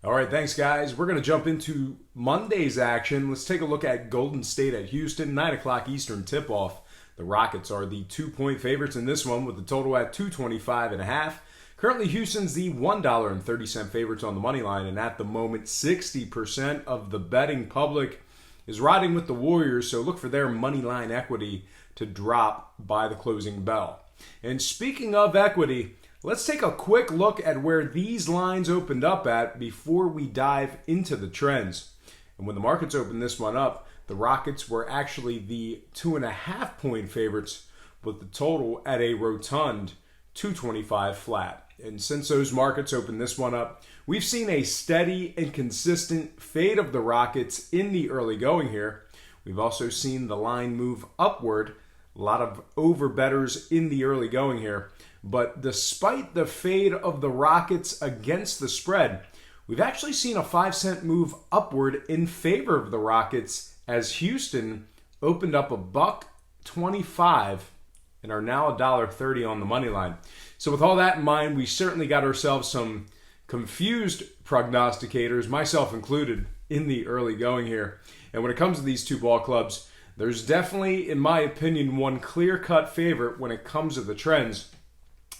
All right, thanks, guys. We're going to jump into Monday's action. Let's take a look at Golden State at Houston, 9 o'clock Eastern tip-off. The Rockets are the 2-point favorites in this one with the total at 225.5. Currently, Houston's the $1.30 favorites on the money line, and at the moment, 60% of the betting public is riding with the Warriors, so look for their money line equity to drop by the closing bell. And speaking of equity, let's take a quick look at where these lines opened up at before we dive into the trends. And when the markets opened this one up, the Rockets were actually the 2.5-point favorites with the total at a rotund 225 flat. And since those markets opened this one up, we've seen a steady and consistent fade of the Rockets in the early going here. We've also seen the line move upward. A lot of over-bettors in the early going here. But despite the fade of the Rockets against the spread, we've actually seen a 5-cent move upward in favor of the Rockets as Houston opened up $1.25 and are now $1.30 on the money line. So with all that in mind, we certainly got ourselves some confused prognosticators, myself included, in the early going here. And when it comes to these two ball clubs, there's definitely, in my opinion, one clear-cut favorite when it comes to the trends,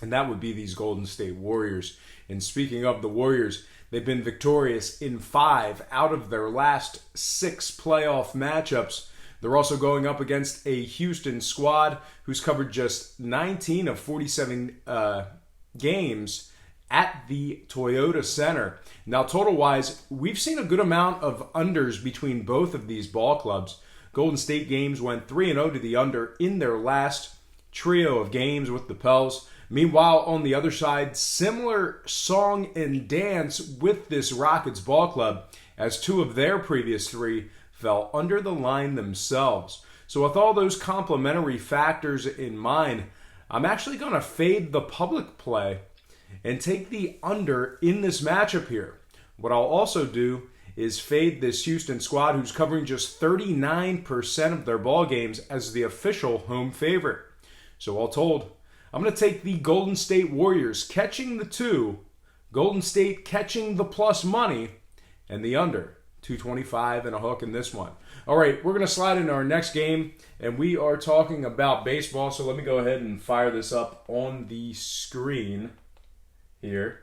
and that would be these Golden State Warriors. And speaking of the Warriors, they've been victorious in 5 out of their last 6 playoff matchups. They're also going up against a Houston squad who's covered just 19 of 47 games at the Toyota Center. Now, total-wise, we've seen a good amount of unders between both of these ball clubs. Golden State games went 3-0 to the under in their last trio of games with the Pels. Meanwhile, on the other side, similar song and dance with this Rockets ball club as 2 of their previous 3 fell under the line themselves. So with all those complementary factors in mind, I'm actually going to fade the public play and take the under in this matchup here. What I'll also do is fade this Houston squad who's covering just 39% of their ball games as the official home favorite. So all told, I'm going to take the Golden State Warriors catching the 2, Golden State catching the plus money, and the under 225 and a hook in this one. All right, we're going to slide into our next game, and we are talking about baseball. So let me go ahead and fire this up on the screen here.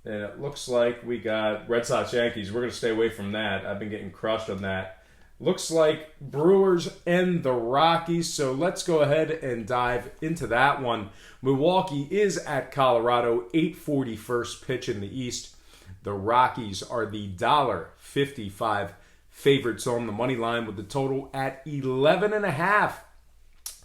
And it looks like we got Red Sox Yankees. We're going to stay away from that. I've been getting crushed on that. Looks like Brewers and the Rockies. So let's go ahead and dive into that one. Milwaukee is at Colorado, 8:40 first pitch in the East. The Rockies are the $1.55 favorites on the money line with the total at 11.5.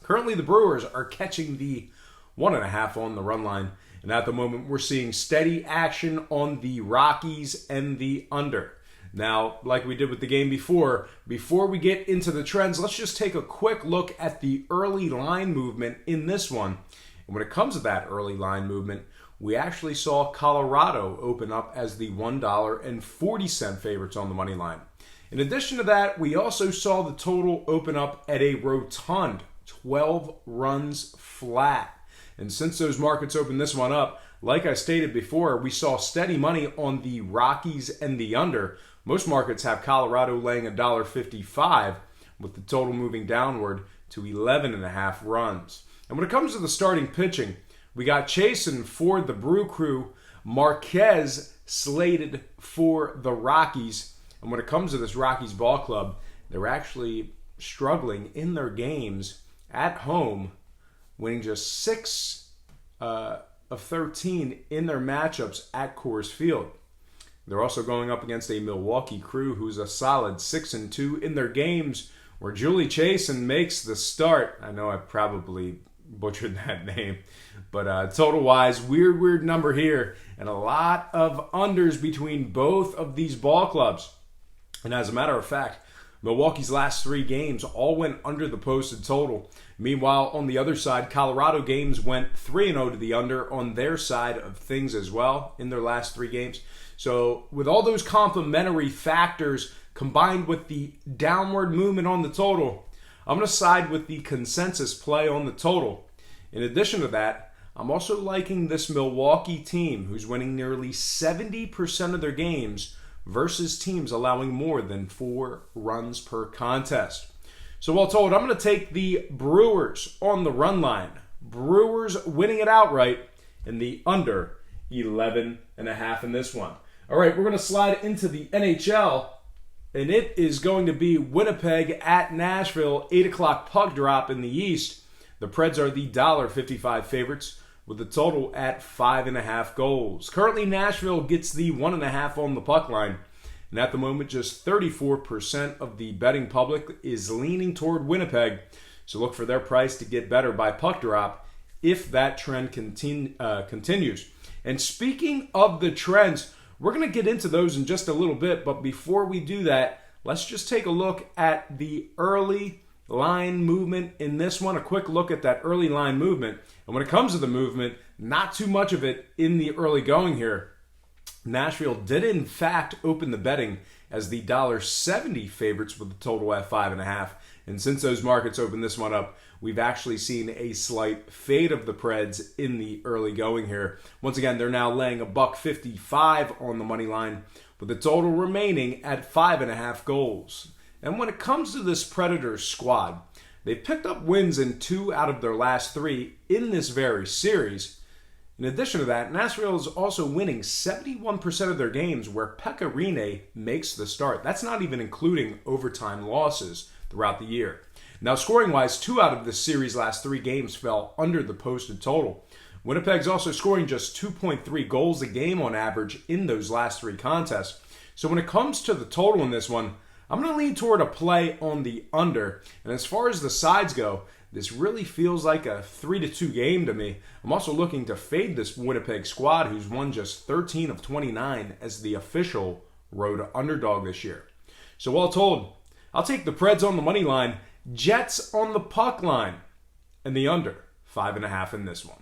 Currently, the Brewers are catching the 1.5 on the run line. And at the moment, we're seeing steady action on the Rockies and the under. Now, like we did with the game before we get into the trends, let's just take a quick look at the early line movement in this one. And when it comes to that early line movement, we actually saw Colorado open up as the $1.40 favorites on the money line. In addition to that, we also saw the total open up at a rotund 12 runs flat. And since those markets opened this one up, like I stated before, we saw steady money on the Rockies and the under. Most markets have Colorado laying $1.55 with the total moving downward to 11.5 runs. And when it comes to the starting pitching, we got Chasen for the Brew Crew, Marquez slated for the Rockies. And when it comes to this Rockies ball club, they're actually struggling in their games at home, winning just 6 of 13 in their matchups at Coors Field. They're also going up against a Milwaukee crew who's a solid 6-2 in their games where Julie Chasen makes the start. I know I probably butchered that name, but total-wise, weird number here, and a lot of unders between both of these ball clubs. And as a matter of fact, Milwaukee's last 3 games all went under the posted total. Meanwhile, on the other side, Colorado games went 3-0 to the under on their side of things as well in their last 3 games. So with all those complementary factors combined with the downward movement on the total, I'm going to side with the consensus play on the total. In addition to that, I'm also liking this Milwaukee team who's winning nearly 70% of their games versus teams allowing more than 4 runs per contest. So all told, I'm going to take the Brewers on the run line. Brewers winning it outright in the under 11.5 in this one. All right, we're going to slide into the NHL, and it is going to be Winnipeg at Nashville, 8 o'clock puck drop in the East. The Preds are the $1.55 favorites with the total at 5.5 goals. Currently, Nashville gets the 1.5 on the puck line, and at the moment, just 34% of the betting public is leaning toward Winnipeg. So look for their price to get better by puck drop if that trend continues. And speaking of the trends, we're going to get into those in just a little bit, but before we do that, let's just take a look at the early line movement in this one. A quick look at that early line movement. And when it comes to the movement, not too much of it in the early going here. Nashville did in fact open the betting as the $1.70 favorites with the total at 5.5. And since those markets opened this one up, we've actually seen a slight fade of the Preds in the early going here. Once again, they're now laying $1.55 on the money line with the total remaining at 5.5 goals. And when it comes to this Predators squad, they've picked up wins in 2 out of their last 3 in this very series. In addition to that, Nashville is also winning 71% of their games where Pekka Rinne makes the start. That's not even including overtime losses throughout the year. Now, scoring-wise, 2 out of this series' last 3 games fell under the posted total. Winnipeg's also scoring just 2.3 goals a game on average in those last 3 contests. So when it comes to the total in this one, I'm going to lean toward a play on the under. And as far as the sides go, this really feels like a 3-2 game to me. I'm also looking to fade this Winnipeg squad, who's won just 13 of 29 as the official road underdog this year. So all told, I'll take the Preds on the money line, Jets on the puck line, and the under 5.5 in this one.